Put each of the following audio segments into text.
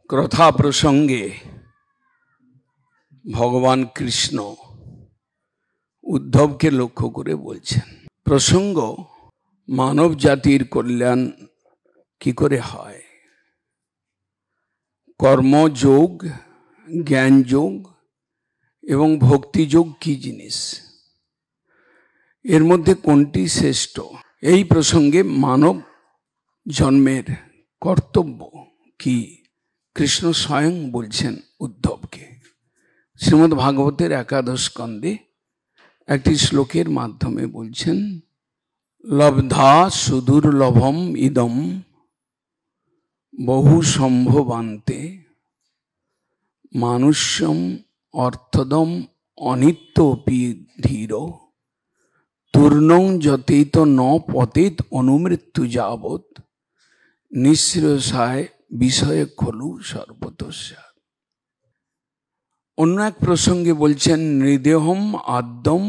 কথা প্রসঙ্গে ভগবান কৃষ্ণ উদ্ধবকে লক্ষ্য করে বলছেন, প্রসঙ্গ মানব জাতির কল্যাণ কি করে হয়, কর্মযোগ, জ্ঞানযোগ এবং ভক্তিযোগ কি জিনিস, এর মধ্যে কোনটি শ্রেষ্ঠ, এই প্রসঙ্গে মানব জন্মের কর্তব্য কি কৃষ্ণ স্বয়ং বলছেন উদ্ধবকে। শ্রীমদ্ ভাগবতের একাদশ স্কন্ধে একটি শ্লোকের মাধ্যমে বলছেন, লব্ধা সুদুর্লভম ইদম বহু সম্ভবান্তে মানুষ্যম অর্থদম অনিত্যপি ধীর তূর্ণং যতেত ন পতেত অনুমৃত্যু যাবৎ নিঃশ্রেয়সায় বিষয়ে খলু সর্বতস্যা। অন্য এক প্রসঙ্গে বলছেন, নৃদেহম আদ্যম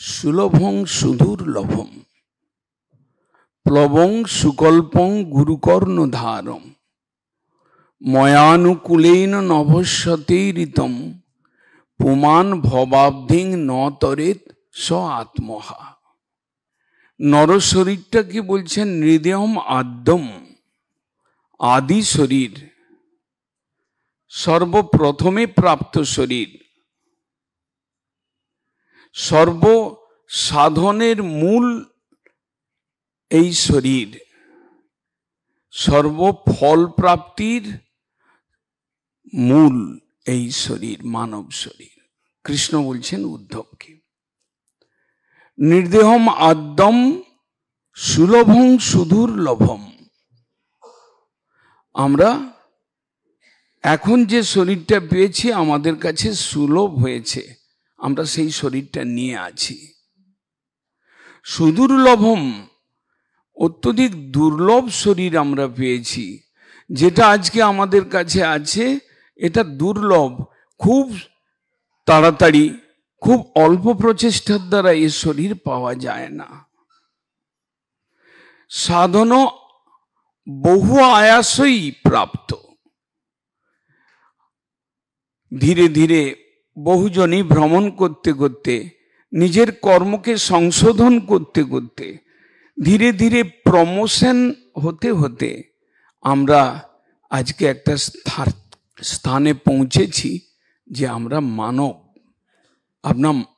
সুলভং সুদুর্লভম প্লবং সুকল্পং গুরুকর্ণধারম ময়ানুকূলেন নভস্যতেরিতম পুমান ভবাব্ধিং ন তরেত স আত্মহা। নর শরীরটাকে বলছেন নৃদেহম আদ্যম, আদি শরীর, সর্বপ্রথমে প্রাপ্ত শরীর, সর্ব সাধনের মূল এই শরীর, সর্বফল প্রাপ্তির মূল এই শরীর, মানব শরীর। কৃষ্ণ বলছেন উদ্ধবকে, নির্দেহম আদ্যম সুলভং সুদুর্লভম। আমরা এখন যে শরীরটা পেয়েছি আমাদের কাছে সুলভ হয়েছে, আমরা সেই শরীরটা নিয়ে আছি। সুদুর্লভম, অত্যধিক দুর্লভ শরীর আমরা পেয়েছি। যেটা আজকে আমাদের কাছে আছে এটা দুর্লভ, খুব তাড়াতাড়ি, খুব অল্প প্রচেষ্টার দ্বারা এ শরীর পাওয়া যায় না। সাধন বহু আয়াসই প্রাপ্ত। ধীরে ধীরে বহুজনই ভ্রমণ করতে করতে, নিজের কর্মকে সংশোধন করতে করতে, ধীরে ধীরে প্রমোশন হতে হতে আমরা আজকে একটা স্থানে পৌঁছেছি যে আমরা মানব,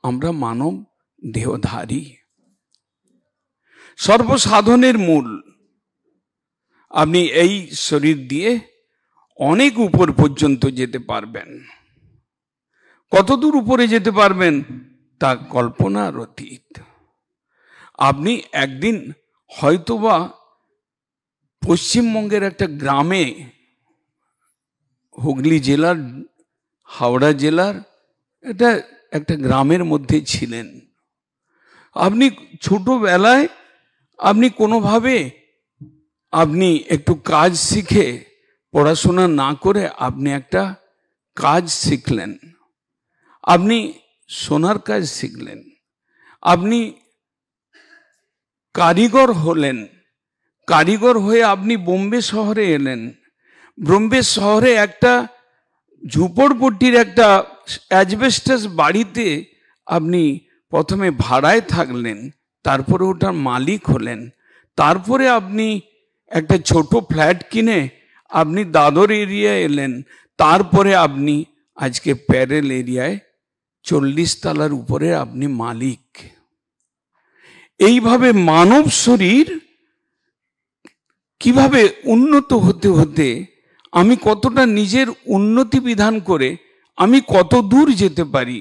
আমরা মানব দেহধারী। সর্বসাধনের মূল, আপনি এই শরীর দিয়ে অনেক উপর পর্যন্ত যেতে পারবেন। কতদূর উপরে যেতে পারবেন তা কল্পনার অতীত। আপনি একদিন হয়তোবা পশ্চিমবঙ্গের একটা গ্রামে, হুগলি জেলার, হাওড়া জেলার এটা একটা গ্রামের মধ্যে ছিলেন। আপনি ছোটবেলায় আপনি কোনোভাবে আপনি একটু কাজ শিখে, পড়াশোনা না করে আপনি একটা কাজ শিখলেন, আপনি সোনার কাজ শিখলেন, আপনি কারিগর হলেন, কারিগর হয়ে আপনি বোম্বে শহরে এলেন। বোম্বে শহরে একটা ঝুপড়পট্টির একটা অ্যাজবেস্টাস বাড়িতে আপনি প্রথমে ভাড়ায় থাকলেন, তারপরে ওটার মালিক হলেন, তারপরে আপনি একটা ছোট ফ্ল্যাট কিনে আপনি দাদর এরিয়ায় এলেন, তারপরে আপনি আজকে প্যারেল এরিয়ায় 40 তলার উপরে আপনি মালিক। এইভাবে মানব শরীর কিভাবে উন্নত হতে হতে আমি কতটা নিজের উন্নতি বিধান করে আমি কত দূর যেতে পারি,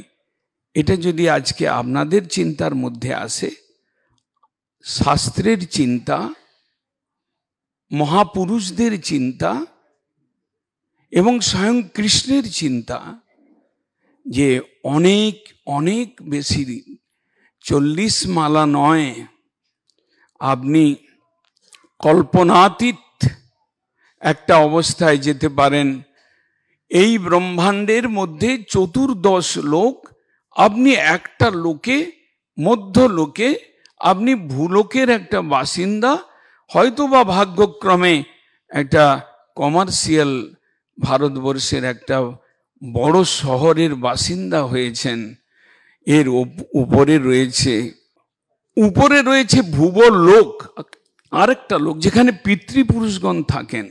এটা যদি আজকে আপনাদের চিন্তার মধ্যে আসে, শাস্ত্রের চিন্তা, মহাপুরুষদের চিন্তা এবং স্বয়ং কৃষ্ণের চিন্তা, যে অনেক অনেক বেশি 40 মালা নয়, আপনি কল্পনাতীত একটা অবস্থায় যেতে পারেন। এই ব্রহ্মাণ্ডের মধ্যে 14 লোক, আপনি একটা লোকে, মধ্য লোকে, আপনি ভূলোকের একটা বাসিন্দা, হয়তো বা ভাগ্যক্রমে একটা কমার্শিয়াল ভারতবর্ষের একটা বড় শহরের বাসিন্দা হয়েছেন, এর উপরে রয়েছে ভুবলোক, আরেকটা লোক যেখানে পিতৃপুরুষগণ থাকেন।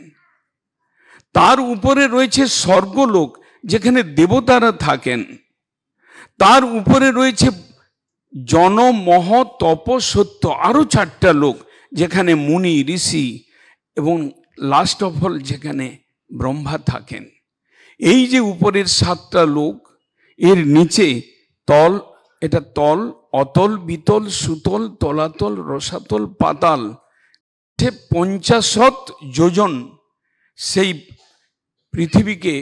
তার উপরে রয়েছে স্বর্গলোক, যেখানে দেবতারা থাকেন। তার উপরে রয়েছে জন, মহ, তপ, সত্য, আরো 4টা লোক, যেখানে মুনি, ঋষি এবং লাস্ট অফ অল যেখানে ব্রহ্মা থাকেন। এই যে উপরের 7টা লোক, এর নিচে তল, এটা তল, অতল, বিতল, সুতল, তলাতল, রসাতল, পাতাল, 50 যোজন সেই পৃথিবীকে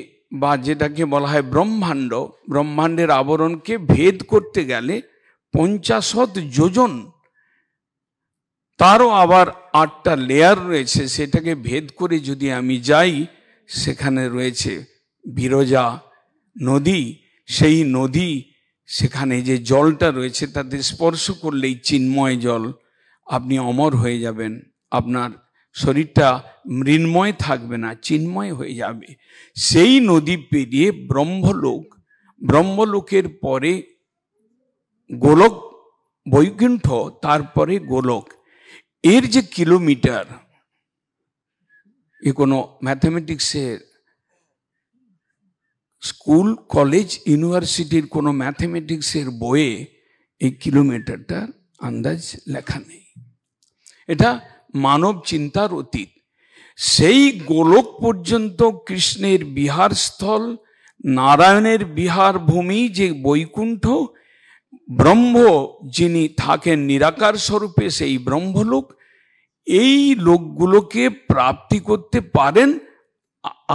বা যেটাকে বলা হয় ব্রহ্মাণ্ড, ব্রহ্মাণ্ডের আবরণকে ভেদ করতে গেলে 50 যোজন, তারও আবার 8টা লেয়ার রয়েছে। সেটাকে ভেদ করে যদি আমি যাই, সেখানে রয়েছে বিরজা নদী। সেই নদী, সেখানে যে জলটা রয়েছে তাতে স্পর্শ করলেই চিন্ময় জল, আপনি অমর হয়ে যাবেন। আপনার শরীরটা মৃন্ময় থাকবে না, চিন্ময় হয়ে যাবে। সেই নদী পেরিয়ে ব্রহ্মলোক, ব্রহ্মলোকের পরে গোলক, বৈকুণ্ঠ, তারপরে গোলক। এর যে কিলোমিটার, এ কোনো ম্যাথমেটিক্সের স্কুল, কলেজ, ইউনিভার্সিটির কোনো ম্যাথমেটিক্সের বইয়ে এই কিলোমিটারটার আন্দাজ লেখা নেই। এটা মানব চিন্তার অতীত। সেই গোলক পর্যন্ত কৃষ্ণের বিহার স্থল, নারায়ণের বিহার ভূমি যে বৈকুণ্ঠ, ব্রহ্ম যিনি থাকেন নিরাকার স্বরূপে সেই ব্রহ্মলোক, এই লোকগুলোকে প্রাপ্তি করতে পারেন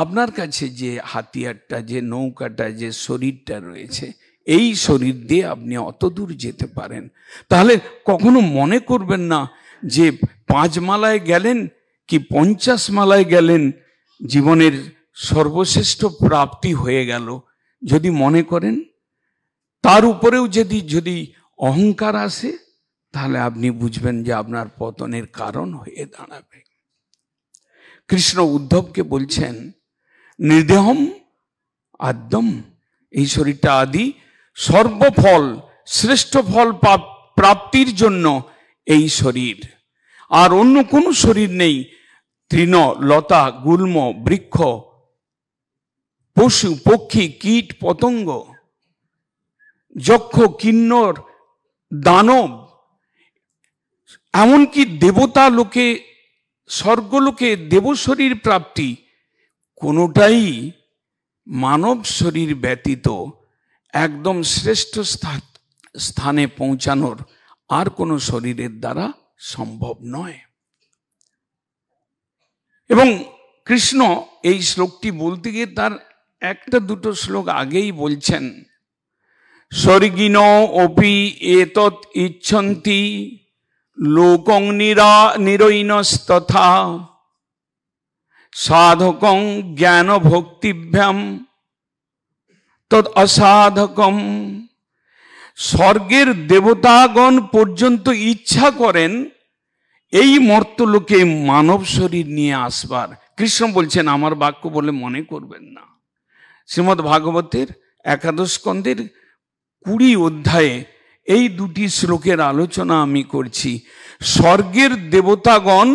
আপনার কাছে যে হাতিয়ারটা, যে নৌকাটা, যে শরীরটা রয়েছে, এই শরীর দিয়ে আপনি অত দূর যেতে পারেন। তাহলে কখনো মনে করবেন না যে 5 মালায় গেলেন কি 50 মালায় গেলেন জীবনের সর্বশ্রেষ্ঠ প্রাপ্তি হয়ে গেল। যদি মনে করেন, তার উপরেও যদি অহংকার আসে, তাহলে আপনি বুঝবেন যে আপনার পতনের কারণ হয়ে দাঁড়াবে। কৃষ্ণ উদ্ধবকে বলছেন, নির্দেহম আদ্যম, এই শরীরটা আদি, সর্বফল, শ্রেষ্ঠ ফল প্রাপ্তির জন্য এই শরীর, আর অন্য কোনো শরীর নেই। তৃণ, লতা, গুল্ম, বৃক্ষ, পশু, পক্ষী, কীট, পতঙ্গ, যক্ষ, কিন্নর, দানব, এমনকি দেবতা লোকে, স্বর্গলোকে দেবশরীর প্রাপ্তি, কোনোটাই মানব শরীর ব্যতীত একদম শ্রেষ্ঠ স্থানে পৌঁছানোর আর কোনো শরীরের দ্বারা সম্ভব নয়। এবং কৃষ্ণ এই শ্লোকটি বলতে গিয়ে তার 1-2 শ্লোক আগেই বলছেন, স্বর্গিন অপি এতৎ ইচ্ছন্তি লোকং নিরৈনস্তথা সাধকং জ্ঞান ভক্তিভ্যাম তদ অসাধকম। স্বর্গের দেবতাগণ পর্যন্ত ইচ্ছা করেন এই মর্তলোকে মানব শরীর নিয়ে আসবার। কৃষ্ণ বলছেন, আমার বাক্য বলে মনে করবেন না। শ্রীমদ্ ভাগবতের 11 স্কন্ধের 20 অধ্যায়ে এই 2টি শ্লোকের আলোচনা আমি করছি। স্বর্গের দেবতাগণ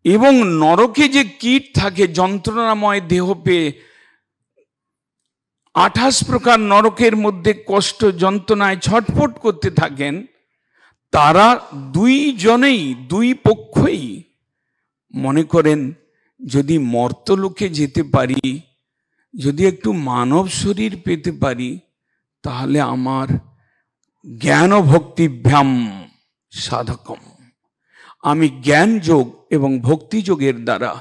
এবং নরকে যে কীট থাকে, যন্ত্রণাময় দেহ পেয়ে 28 প্রকার নরকের মধ্যে কষ্ট যন্ত্রণায় ছটফট করতে থাকেন, তারা 2 জনেই, 2 পক্ষই মনে করেন, যদি মর্তলোকে যেতে পারি, যদি একটু মানব শরীর পেতে পারি, তাহলে আমার জ্ঞান ভক্তিভ্যাম সাধকম, আমি জ্ঞান যোগ এবং ভক্তি যোগের দ্বারা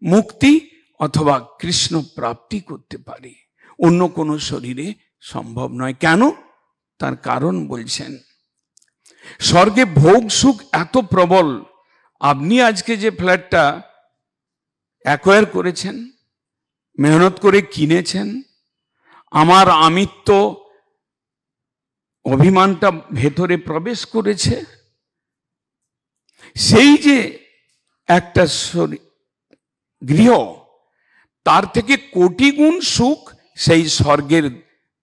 মুক্তি অথবা কৃষ্ণ প্রাপ্তি করতে পারি। অন্য কোনো শরীরে সম্ভব নয়। কেন? তার কারণ বলছেন, স্বর্গে ভোগ সুখ এত প্রবল। আপনি আজকে যে ফ্ল্যাটটা অ্যাকোয়ার করেছেন, মেহনত করে কিনেছেন, আমার আমিত্ব অভিমানটা ভেতরে প্রবেশ করেছে, সেই যে একটা গৃহ, তার থেকে কোটি গুণ সুখ সেই স্বর্গের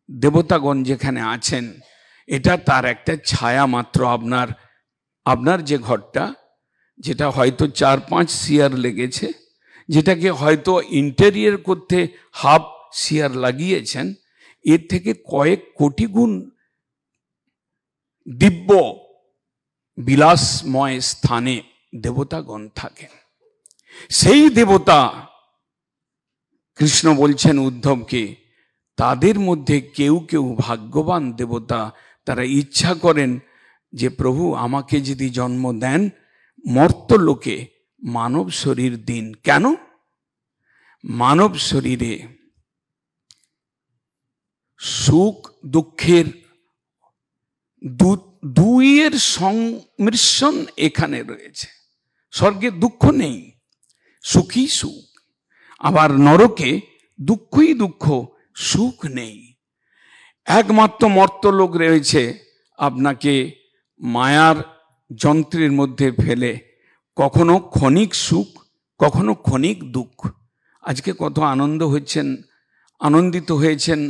দেবতাগণ যেখানে আছেন। এটা তার একটা ছায়া মাত্র। আপনার যে ঘরটা, যেটা হয়তো 4-5 সিয়ার লেগেছে, যেটাকে হয়তো ইন্টেরিয়র করতে হাফ সিয়ার লাগিয়েছেন, এর থেকে কয়েক কোটি গুণ দিব্য বিলাসময় স্থানে দেবতাগণ থাকেন। সেই দেবতা, কৃষ্ণ বলছেন উদ্ধবকে, তাদের মধ্যে কেউ কেউ ভাগ্যবান দেবতা, তারা ইচ্ছা করেন যে প্রভু আমাকে যদি জন্ম দেন মর্তলোকে, মানব শরীর দিন। কেন? মানব শরীরে সুখ দুঃখের দুইয়ের সংমিশ্রণ এখানে রয়েছে। স্বর্গে দুঃখ নেই, সুখই সুখ। আবার নরকে দুঃখই দুঃখ, সুখ নেই। একমাত্র মর্তলোক রয়েছে আপনাকে মায়ার যন্ত্রের মধ্যে ফেলে, কখনো ক্ষণিক সুখ, কখনো ক্ষণিক দুঃখ। আজকে কত আনন্দিত হয়েছেন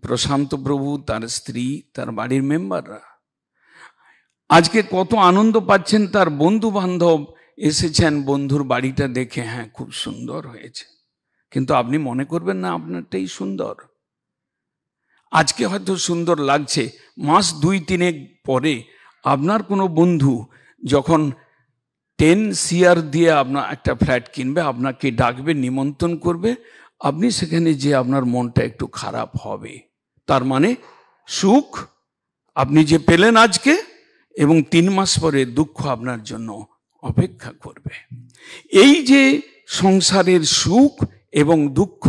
প্রশান্ত প্রভু, তার স্ত্রী, তার বাড়ির মেম্বাররা। আজকে কত আনন্দ পাচ্ছেন তার বন্ধু বান্ধব এসেছেন, বন্ধুর বাড়িটা দেখে, হ্যাঁ খুব সুন্দর হয়েছে। কিন্তু আপনি মনে করবেন না আপনারটাই সুন্দর। আজকে হয়তো সুন্দর লাগছে, মাস 2-3 পরে আপনার কোনো বন্ধু যখন 10 সিআর দিয়ে আপনার একটা ফ্ল্যাট কিনবে, আপনাকে ডাকবে, নিমন্ত্রণ করবে, আপনি সেখানে যে আপনার মনটা একটু খারাপ হবে। তার মানে সুখ আপনি যে পেলেন আজকে, এবং 3 মাস পরে দুঃখ আপনার জন্য অপেক্ষা করবে। এই যে সংসারের সুখ এবং দুঃখ,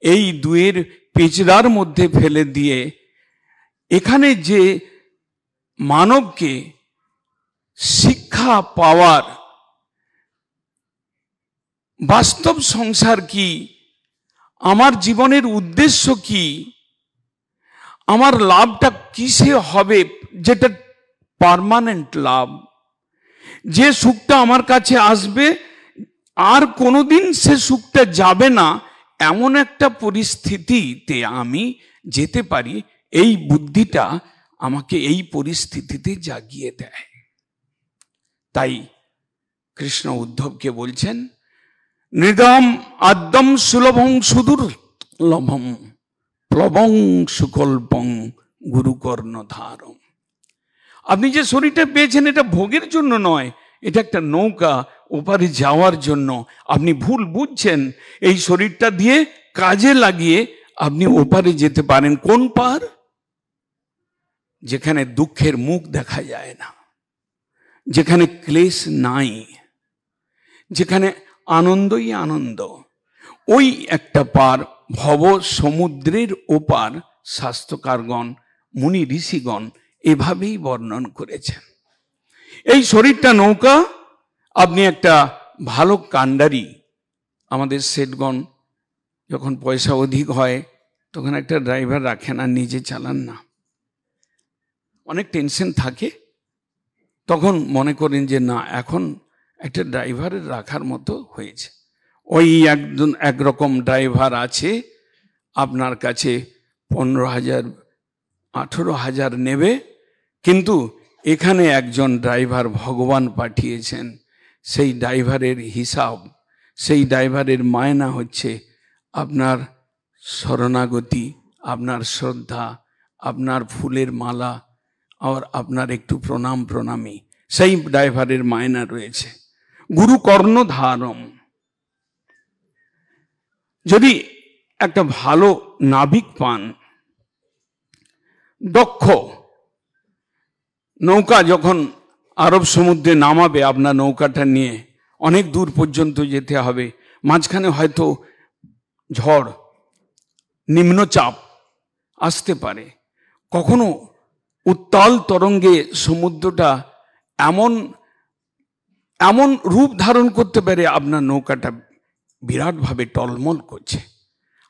এই দুয়ের পেচড়ার মধ্যে ফেলে দিয়ে এখানে যে মানবকে শিক্ষা পাওয়ার বাস্তব সংসার কি, আমার জীবনের উদ্দেশ্য কি, আমার লাভটা কিসে হবে, যেটা পার্মানেন্ট লাভ, যে সুখটা আমার কাছে আসবে আর কোনোদিন সে সুখটা যাবে না, এমন একটা পরিস্থিতিতে আমি যেতে পারি, এই বুদ্ধিটা আমাকে এই পরিস্থিতিতে জাগিয়ে দেয়। তাই কৃষ্ণ উদ্ধবকে বলছেন, নিদম আদ্যম সুলভং সুদূর লভম প্লবং সুকল্পং গুরুকর্ণধারম। আপনি যে শরীরটা পেয়েছেন, এটা ভোগের জন্য নয়, এটা একটা নৌকা, ওপারে যাওয়ার জন্য। আপনি ভুল বুঝছেন, এই শরীরটা দিয়ে কাজে লাগিয়ে আপনি ওপারে যেতে পারেন। কোন পার? যেখানে দুঃখের মুখ দেখা যায় না, যেখানে ক্লেশ নাই, যেখানে আনন্দই আনন্দ। ওই একটা পার, ভব সমুদ্রের ওপার, শাস্ত্রকারগণ, মুনি ঋষিগণ এভাবেই বর্ণন করেছেন। এই শরীরটা নৌকা। আপনি একটা ভালো কান্ডারি, আমাদের সেটগণ যখন পয়সা অধিক হয় তখন একটা ড্রাইভার রাখেন আর নিজে চালান না, অনেক টেনশন থাকে, তখন মনে করেন যে না, এখন একটা ড্রাইভারের রাখার মতো হয়েছে। ওই একরকম ড্রাইভার আছে, আপনার কাছে 15,000 18,000 নেবে, কিন্তু এখানে একজন ড্রাইভার ভগবান পাঠিয়েছেন। সেই ড্রাইভারের হিসাব, সেই ড্রাইভারের মায়না হচ্ছে আপনার শরণাগতি, আপনার শ্রদ্ধা, আপনার ফুলের মালা, আর আপনার একটু প্রণামী, সেই ড্রাইভারের মায়না রয়েছে। গুরু কর্ণধারম। যদি একটা ভালো নাবিক পান, দক্ষ, নৌকা যখন আরব সমুদ্রে নামাবে, আপনার নৌকাটা নিয়ে অনেক দূর পর্যন্ত যেতে হবে, মাঝখানে হয়তো ঝড়, নিম্নচাপ আসতে পারে, কখনো উত্তাল তরঙ্গে সমুদ্রটা এমন রূপ ধারণ করতে পারে, আপনার নৌকাটা বিরাটভাবে টলমল করছে।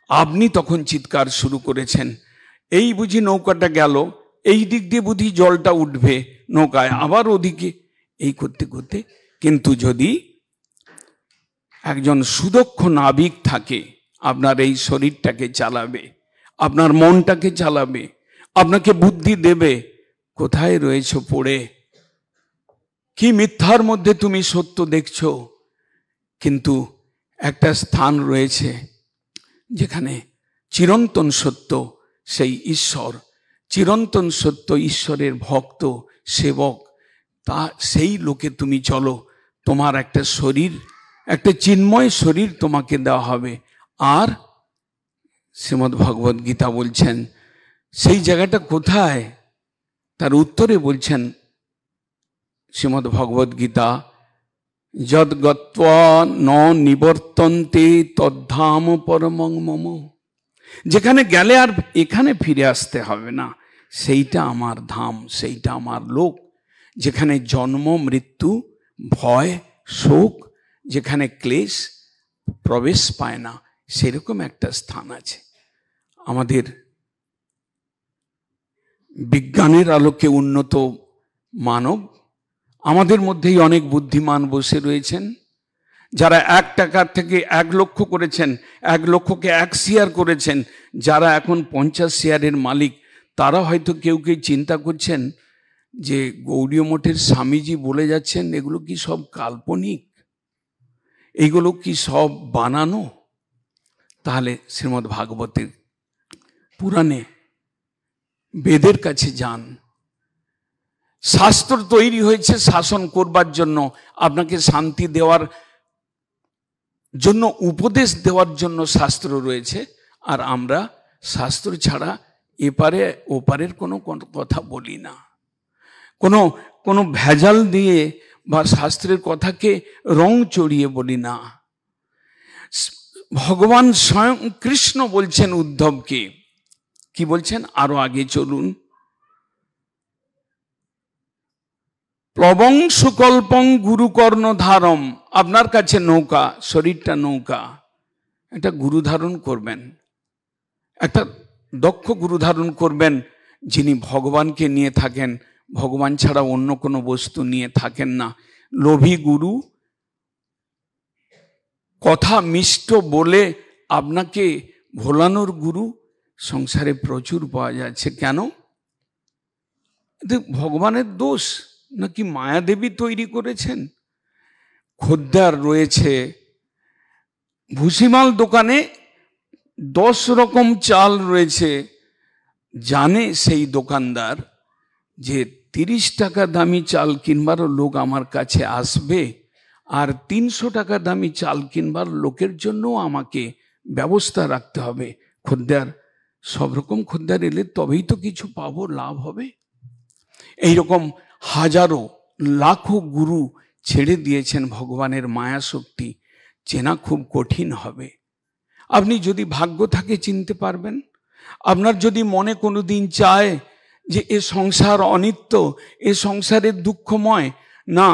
আপনি তখন চিৎকার শুরু করেছেন, এই বুঝি নৌকাটা গেল, এই দিক দিয়ে বুঝি জলটা উঠবে নৌকায়, আবার ওদিকে, এই করতে করতে। কিন্তু যদি একজন সুদক্ষ নাবিক থাকে, আপনার এই শরীরটাকে চালাবে, আপনার মনটাকে চালাবে, আপনাকে বুদ্ধি দেবে কোথায় রয়েছো পড়ে, কি মিথ্যার মধ্যে তুমি সত্য দেখছো। কিন্তু একটা স্থান রয়েছে যেখানে চিরন্তন সত্য, সেই ঈশ্বর, চিরন্তন সত্য ঈশ্বরের ভক্ত সেবক, তা সেই লোকে তুমি চলো। তোমার একটা শরীর, একটা চিন্ময় শরীর তোমাকে দেওয়া হবে। আর শ্রীমদ্ ভগবদ গীতা বলছেন সেই জায়গাটা কোথায়, তার উত্তরে বলছেন শ্রীমদ্ ভগবদ গীতা, যদ গত্বা ন নিবর্তন্তে তদ্ধাম পরমং মম। যেখানে গেলে আর এখানে ফিরে আসতে হবে না, সেইটা আমার ধাম, সেইটা আমার লোক, যেখানে জন্ম মৃত্যু ভয় শোক, যেখানে ক্লেশ প্রবেশ পায় না, সেরকম একটা স্থান আছে। আমাদের বিজ্ঞানের আলোকে উন্নত মানব, আমাদের মধ্যেই অনেক বুদ্ধিমান বসে রয়েছেন, যারা 1 টাকার থেকে 1 লক্ষ করেছেন, 1 লক্ষকে 1 শেয়ার করেছেন, যারা এখন 50 শেয়ারের মালিক, তারা হয়তো কেউ কেউ চিন্তা করছেন যে গৌড়ীয় মঠের স্বামীজি বলে যাচ্ছেন এগুলো কি সব কাল্পনিক, এইগুলো কি সব বানানো। তাহলে শ্রীমদ্ ভাগবতের পুরাণে বেদের কাছে যান। শাস্ত্র তৈরি হয়েছে শাসন করবার জন্য, আপনাকে শান্তি দেওয়ার জন্য, উপদেশ দেওয়ার জন্য শাস্ত্র রয়েছে। আর আমরা শাস্ত্র ছাড়া এপারে ওপারের কোনো কথা বলি না, কোনো ভেজাল দিয়ে বা শাস্ত্রের কথাকে রং চড়িয়ে বলি না। ভগবান স্বয়ং কৃষ্ণ বলছেন উদ্ধবকে, কি বলছেন, আরো আগে চলুন, প্লবং সুকল্পং গুরুকর্ণ ধারম। আপনার কাছে নৌকা, শরীরটা নৌকা, একটা গুরু ধারণ করবেন, একটা দক্ষ গুরু ধারণ করবেন, যিনি ভগবানকে নিয়ে থাকেন, ভগবান ছাড়া অন্য কোনো বস্তু নিয়ে থাকেন না। লোভী গুরু, কথা মিষ্ট বলে আপনাকে ভোলানোর গুরু সংসারে প্রচুর পাওয়া যাচ্ছে। কেন? ভগবানের দোষ নাকি মায়াদেবী তৈরি করেছেন? খদ্দের রয়েছে ভুসিমাল দোকানে, 10 রকম চাল রয়েছে, জানে সেই দোকানদার যে 30 টাকা দামি চাল কিনবারও লোক আমার কাছে আসবে, আর 300 টাকা দামি চাল কিনবার লোকের জন্য আমাকে ব্যবস্থা রাখতে হবে। খদ্দের, সব রকম খদ্দের এলে তবেই তো কিছু পাবো, লাভ হবে। এইরকম হাজারো লাখো গুরু ছেড়ে দিয়েছেন ভগবানের মায়া শক্তি, চেনা খুব কঠিন হবে। আপনি যদি ভাগ্য থাকে চিনতে পারবেন। আপনার যদি মনে কোনো দিন চায় যে এ সংসার অনিত্য, এ সংসারের দুঃখময়, না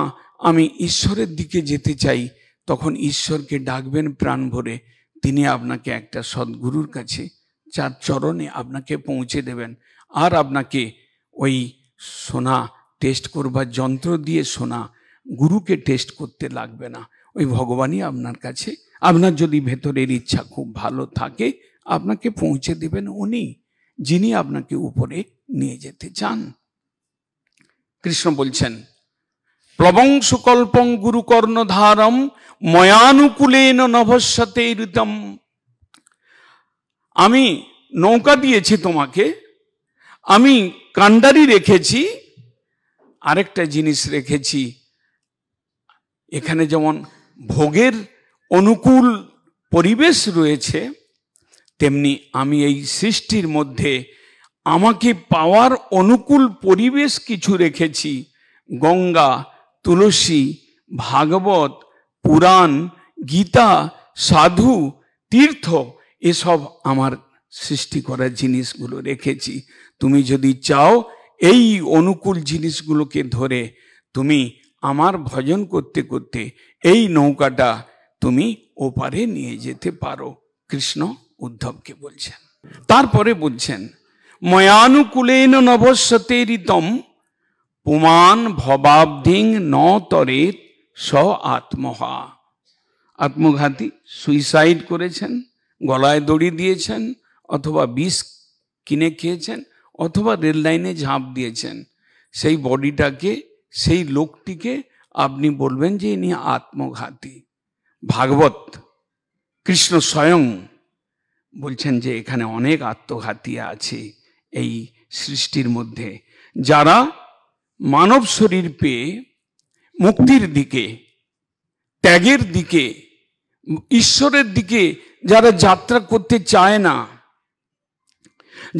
আমি ঈশ্বরের দিকে যেতে চাই, তখন ঈশ্বরকে ডাকবেন প্রাণ ভরে, তিনি আপনাকে একটা সদ্গুরুর কাছে, যার চরণে আপনাকে পৌঁছে দেবেন। আর আপনাকে ওই সোনা টেস্ট করবার যন্ত্র দিয়ে সোনা গুরুকে টেস্ট করতে লাগবে না, ওই ভগবানই আপনার কাছে, আপনার যদি ভেতরের ইচ্ছা খুব ভালো থাকে, আপনাকে পৌঁছে দেবেন উনি, যিনি আপনাকে উপরে নিয়ে যেতে চান। কৃষ্ণ বলছেন, প্লবং সুকল্পং গুরুকর্ণধারম ময়ানুকূলেন নভস্যতে ঋতম। আমি নৌকা দিয়েছি তোমাকে, আমি কান্ডারি রেখেছি, আরেকটা জিনিস রেখেছি, এখানে যেমন ভোগের অনুকূল পরিবেশ রয়েছে, তেমনি আমি এই সৃষ্টির মধ্যে আমাকে পাওয়ার অনুকূল পরিবেশ কিছু রেখেছি। গঙ্গা, তুলসী, ভাগবত, পুরাণ, গীতা, সাধু, তীর্থ, এসব আমার সৃষ্টি করা জিনিসগুলো রেখেছি। তুমি যদি চাও এই অনুকূল জিনিসগুলোকে ধরে তুমি আমার ভজন করতে করতে এই নৌকাটা তুমি ওপারে নিয়ে যেতে পারো। কৃষ্ণ উদ্ধবকে বলছেন। তারপরে বলছেন, ময়ানুকূলেন নভস্যতে ঋতম পুমান ভবাব্ধিং ন তরে স আত্মহা। আত্মঘাতী, সুইসাইড করেছেন, গলায় দড়ি দিয়েছেন, অথবা বিষ কিনে খেয়েছেন, অথবা রেল লাইনে ঝাঁপ দিয়েছেন, সেই বডিটাকে, সেই লোকটিকে আপনি বলবেন যে ইনি আত্মঘাতী। ভাগবত, কৃষ্ণ স্বয়ং বলছেন যে এখানে অনেক আত্মঘাতী আছে এই সৃষ্টির মধ্যে, যারা মানব শরীর পেয়ে মুক্তির দিকে, ত্যাগের দিকে, ঈশ্বরের দিকে যারা যাত্রা করতে চায় না,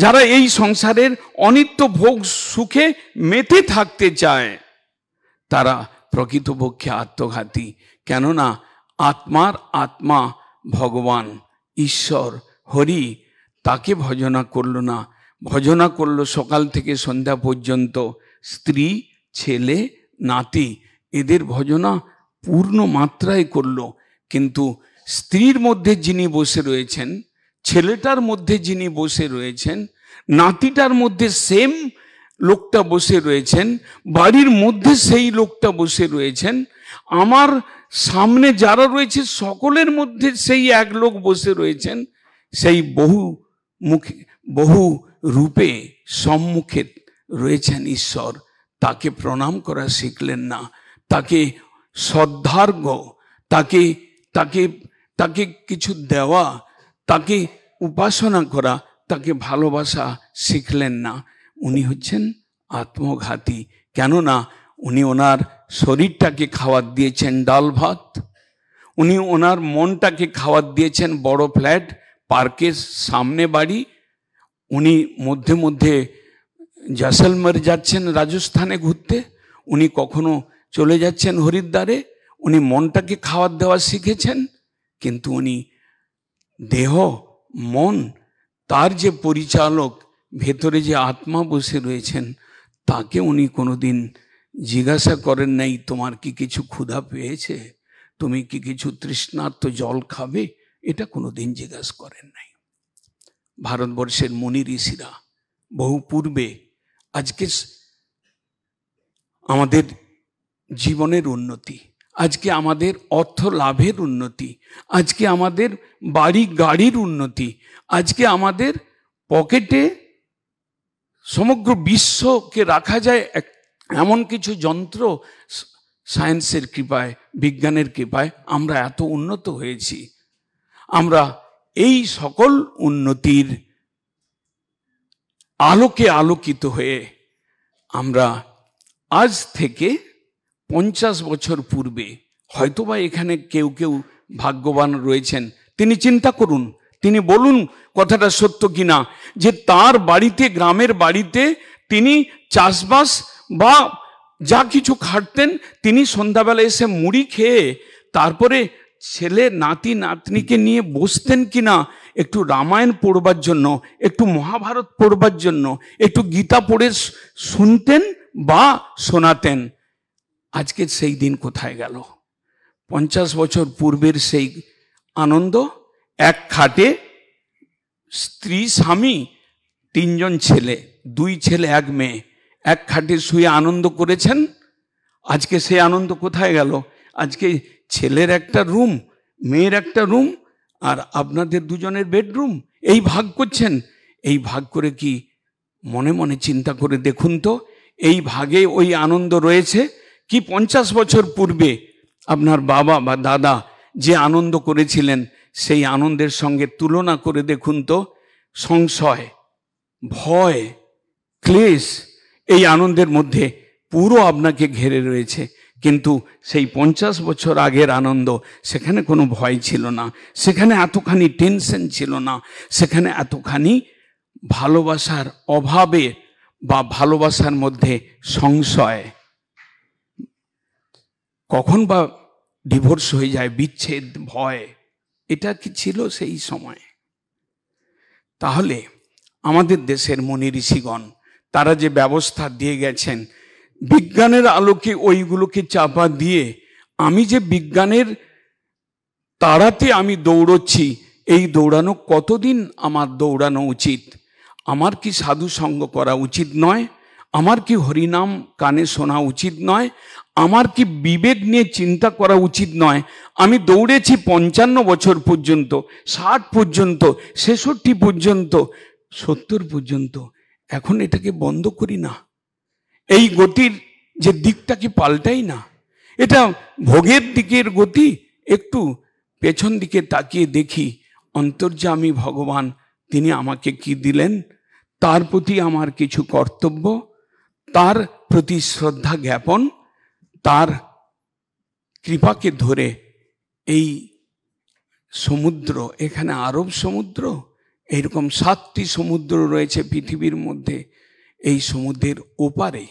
যারা এই সংসারের অনিত্য ভোগ সুখে মেতে থাকতে চায়, তারা প্রকৃতপক্ষে আত্মঘাতী। কেননা আত্মার আত্মা ভগবান ঈশ্বর হরি, তাকে ভজনা করল না। ভজনা করল সকাল থেকে সন্ধ্যা পর্যন্ত স্ত্রী, ছেলে, নাতি, এদের ভজনা পূর্ণ মাত্রায় করল। কিন্তু স্ত্রীর মধ্যে যিনি বসে রয়েছেন, ছেলেটার মধ্যে যিনি বসে রয়েছেন, নাতিটার মধ্যে সেম লোকটা বসে রয়েছেন, বাড়ির মধ্যে সেই লোকটা বসে রয়েছেন, আমার সামনে যারা রয়েছে সকলের মধ্যে সেই এক লোক বসে রয়েছেন। সেই বহু রূপে সম্মুখে রয়েছেন ঈশ্বর। তাকে প্রণাম করা শিখলেন না, তাকে শ্রদ্ধার্ঘ্য, তাকে তাকে তাকে কিছু দেওয়া, তাকে উপাসনা করা, তাকে ভালোবাসা শিখলেন না। উনি হচ্ছেন আত্মঘাতী। কেননা উনি ওনার শরীরটাকে খাবার দিয়েছেন ডাল ভাত, উনি ওনার মনটাকে খাবার দিয়েছেন বড় ফ্ল্যাট, পার্কের সামনে বাড়ি, উনি মধ্যে মধ্যে জয়সলমের যাচ্ছেন রাজস্থানে ঘুরতে, উনি কখনো চলে যাচ্ছেন হরিদ্বারে, উনি মনটাকে খাবার দেওয়া শিখেছেন। কিন্তু উনি দেহ, মন, তার যে পরিচালক, ভেতরে যে আত্মা বসে রয়েছেন, তাকে উনি কোনোদিন জিজ্ঞাসা করেন নাই তোমার কি কিছু ক্ষুধা পেয়েছে, তুমি কি কিছু তৃষ্ণার্ত জল খাবে, এটা কোনোদিন জিজ্ঞাসা করেন নাই। ভারতবর্ষের মুনি ঋষিরা বহু পূর্বে, আজকে আমাদের জীবনের উন্নতি, আজকে আমাদের অর্থ লাভের উন্নতি, আজকে আমাদের বাড়ি গাড়ির উন্নতি, আজকে আমাদের পকেটে সমগ্র বিশ্বকে রাখা যায় এমন কিছু যন্ত্র, সায়েন্সের কৃপায়, বিজ্ঞানের কৃপায় আমরা এত উন্নত হয়েছি। আমরা এই সকল উন্নতির আলোকে আলোকিত হয়ে আমরা আজ থেকে 50 বছর পূর্বে, হয়তোবা এখানে কেউ কেউ ভাগ্যবান রয়েছেন, তিনি চিন্তা করুন, তিনি বলুন কথাটা সত্য কিনা, যে তার বাড়িতে, গ্রামের বাড়িতে তিনি চাষবাস বা যা কিছু খাটতেন, তিনি সন্ধ্যাবেলা এসে মুড়ি খেয়ে তারপরে ছেলে নাতি নাতনিকে নিয়ে বসতেন কিনা একটু রামায়ণ পড়বার জন্য, একটু মহাভারত পড়বার জন্য, একটু গীতা পড়ে শুনতেন বা শোনাতেন। আজকে সেই দিন কোথায় গেল? 50 বছর পূর্বের সেই আনন্দ, এক খাটে স্ত্রী স্বামী, 3 জন ছেলে, 2 ছেলে 1 মেয়ে, এক খাটে শুয়ে আনন্দ করেছেন। আজকে সেই আনন্দ কোথায় গেল? আজকে ছেলের একটা রুম, মেয়ের একটা রুম, আর আপনাদের দুজনের বেডরুম, এই ভাগ করছেন। এই ভাগ করে কি মনে মনে চিন্তা করে দেখুন তো, এই ভাগে ওই আনন্দ রয়েছে কি 50 বছর পূর্বে আপনার বাবা বা দাদা যে আনন্দ করেছিলেন, সেই আনন্দের সঙ্গে তুলনা করে দেখুন তো। সংশয়, ভয়, ক্লেশ এই আনন্দের মধ্যে পুরো আপনাকে ঘেরে রয়েছে। কিন্তু সেই 50 বছর আগের আনন্দ, সেখানে কোনো ভয় ছিল না, সেখানে এতখানি টেনশন ছিল না, সেখানে এতখানি ভালোবাসার অভাবে বা ভালোবাসার মধ্যে সংশয়, কখন বা ডিভোর্স হয়ে যায়, বিচ্ছেদ, ভয়, এটা কি ছিল সেই সময়? তাহলে আমাদের দেশের মুনি ঋষিগণ তারা যে ব্যবস্থা দিয়ে গেছেন, বিজ্ঞানের আলোকে ওইগুলোকে চাপা দিয়ে আমি যে বিজ্ঞানের তাড়াতে আমি দৌড়চ্ছি, এই দৌড়ানো কতদিন আমার দৌড়ানো উচিত? আমার কি সাধু সঙ্গ করা উচিত নয়? আমার কি হরিনাম কানে শোনা উচিত নয়? আমার কি বিবেক নিয়ে চিন্তা করা উচিত নয়? আমি দৌড়েছি 55 বছর পর্যন্ত, 60 পর্যন্ত, 66 পর্যন্ত, 70 পর্যন্ত। এখন এটাকে বন্ধ করি না? এই গতির যে দিকটাকে পাল্টাই না? এটা ভোগের দিকের গতি। একটু পেছন দিকে তাকিয়ে দেখি অন্তর্যামী ভগবান তিনি আমাকে কি দিলেন, তার প্রতি আমার কিছু কর্তব্য, তার প্রতি শ্রদ্ধা জ্ঞাপন, তার কৃপাকে ধরে এই সমুদ্র, এখানে আরব সমুদ্র, এইরকম 7টি সমুদ্র রয়েছে পৃথিবীর মধ্যে। এই সমুদ্রের ওপারে,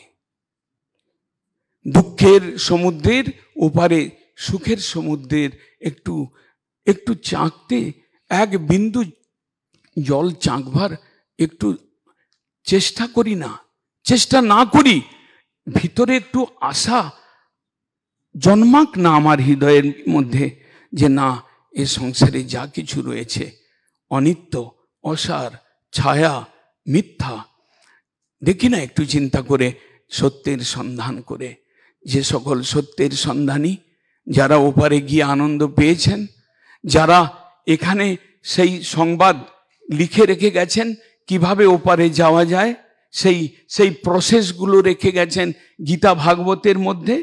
দুঃখের সমুদ্রের ওপারে সুখের সমুদ্রের একটু একটু চাঁকতে, এক বিন্দু জল চাঁকবার একটু চেষ্টা করি না? চেষ্টা না করি, ভিতরে একটু আশা জন্মাক না আমার হৃদয়ের মধ্যে, যে না, এ সংসারে যা কিছু রয়েছে অনিত্য, অসার, ছায়া, মিথ্যা। দেখি না একটু চিন্তা করে, সত্যের সন্ধান করে, যে সকল সত্যের সন্ধানী যারা ওপারে গিয়ে আনন্দ পেয়েছেন, যারা এখানে সেই সংবাদ লিখে রেখে গেছেন কিভাবে ওপারে যাওয়া যায়, সেই প্রসেসগুলো রেখে গেছেন গীতা ভাগবতের মধ্যে।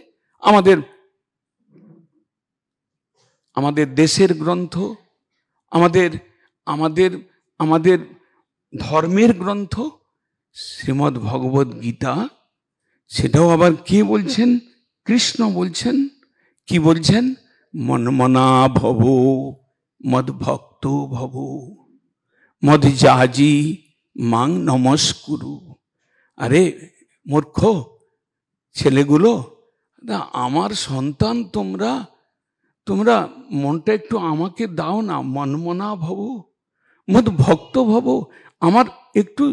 আমাদের দেশের গ্রন্থ, আমাদের ধর্মের গ্রন্থ শ্রীমদ্ ভগবত গীতা, সেটাও আবার কে বলছেন? কৃষ্ণ বলছেন। কি বলছেন? মন্মনা ভব মদ্ভক্ত ভব মদ্যাজি মাং নমস্কুরু। আরে মূর্খ ছেলেগুলো, আমার সন্তান তোমরা মনটা একটু আমাকে দাও না। মন্মনা ভব মদ্ভক্ত ভব, আমার একটু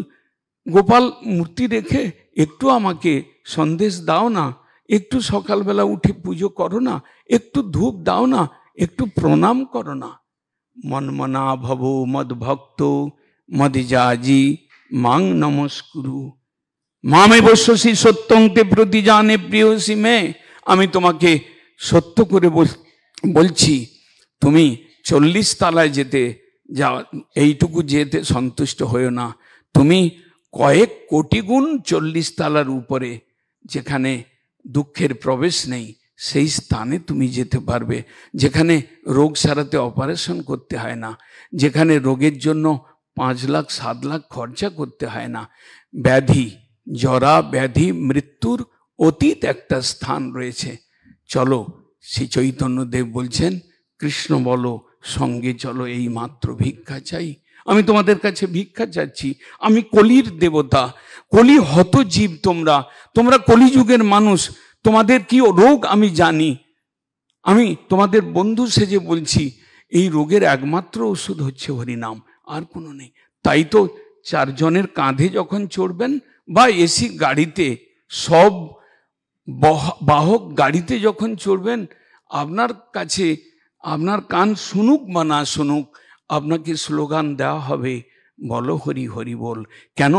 গোপাল মূর্তি রেখে একটু আমাকে সন্দেশ দাও না, একটু সকালবেলা উঠে পুজো করো না, একটু ধূপ দাও না, একটু প্রণাম করো না। মন্মনা ভব মদ্ভক্ত মদ্যাজি মাং নমস্কুরু মামে বশ্যসি সত্যং তে প্রতিজানে প্রিয়সি মে। আমি তোমাকে সত্য করে বলছি, তুমি 40 তলায় যেতে যা, এইটুকু যেতে সন্তুষ্ট হয়েও না। তুমি কয়েক কোটি গুণ 40 তলার উপরে, যেখানে দুঃখের প্রবেশ নেই, সেই স্থানে তুমি যেতে পারবে, যেখানে রোগ সারাতে অপারেশন করতে হয় না, যেখানে রোগের জন্য 5 লাখ 7 লাখ খরচা করতে হয় না। ব্যাধি, জরা ব্যাধি মৃত্যুর অতীত একটা স্থান রয়েছে। চলো, শ্রী চৈতন্যদেব বলছেন, কৃষ্ণ বলো সঙ্গে চলো, এই মাত্র ভিক্ষা চাই। আমি তোমাদের কাছে ভিক্ষা চাচ্ছি। আমি কলির দেবতা, কলি হত জীব, তোমরা কলিযুগের মানুষ, তোমাদের কি রোগ আমি জানি। আমি তোমাদের বন্ধু সেজে বলছি, এই রোগের একমাত্র ওষুধ হচ্ছে হরিনাম, আর কোনো নেই। তাই তো 4 জনের কাঁধে যখন চড়বেন, বা এসি গাড়িতে, সব বাহক গাড়িতে যখন চড়বেন, আপনার কাছে, আপনার কান শুনুক বা না শুনুক, আপনাকে স্লোগান দেওয়া হবে, বলো হরি হরি বল। কেন?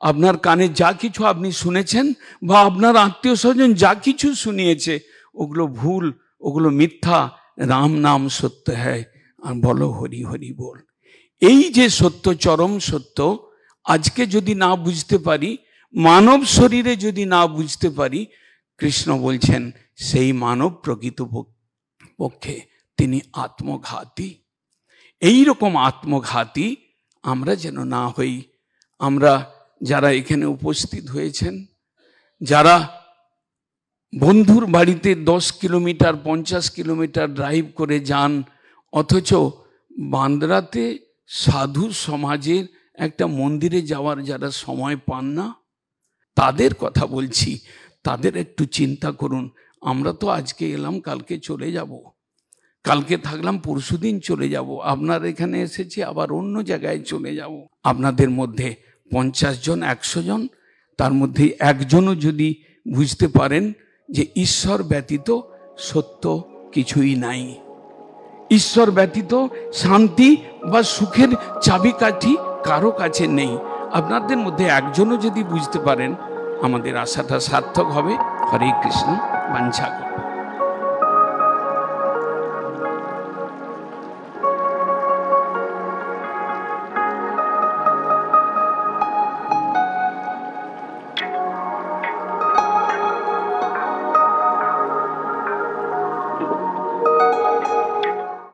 আপনার কানে যা কিছু আপনি শুনেছেন, বা আপনার আত্মীয় স্বজন যা কিছু শুনিয়েছে, ওগুলো ভুল, ওগুলো মিথ্যা। রাম নাম সত্য হ্যায়, আর বলো হরি হরি বল। এই যে সত্য, চরম সত্য, আজকে যদি না বুঝতে পারি, মানব শরীরে যদি না বুঝতে পারি, কৃষ্ণ বলছেন সেই মানব প্রকৃত পক্ষে তিনি আত্মঘাতী। এই রকম আত্মঘাতী আমরা যেন না হই। আমরা যারা এখানে উপস্থিত হয়েছেন, যারা বন্ধুর বাড়িতে 10 কিলোমিটার 50 কিলোমিটার ড্রাইভ করে যান, অথচ বান্দ্রাতে সাধু সমাজের একটা মন্দিরে যাওয়ার যারা সময় পান না, তাদের কথা বলছি। তাদের একটু চিন্তা করুন। আমরা তো আজকে এলাম, কালকে চলে যাব, কালকে থাকলাম, পরশুদিন চলে যাব। আপনার এখানে এসেছি, আবার অন্য জায়গায় চলে যাব। আপনাদের মধ্যে 50 জন 100 জন, তার মধ্যে একজনও যদি বুঝতে পারেন যে ঈশ্বর ব্যতীত সত্য কিছুই নাই, ঈশ্বর ব্যতীত শান্তি বা সুখের চাবিকাঠি কারো কাছে নেই, আপনাদের মধ্যে একজনও যদি বুঝতে পারেন, আমাদের আশাটা সার্থক হবে। হরে কৃষ্ণ। বাঞ্ছা করি।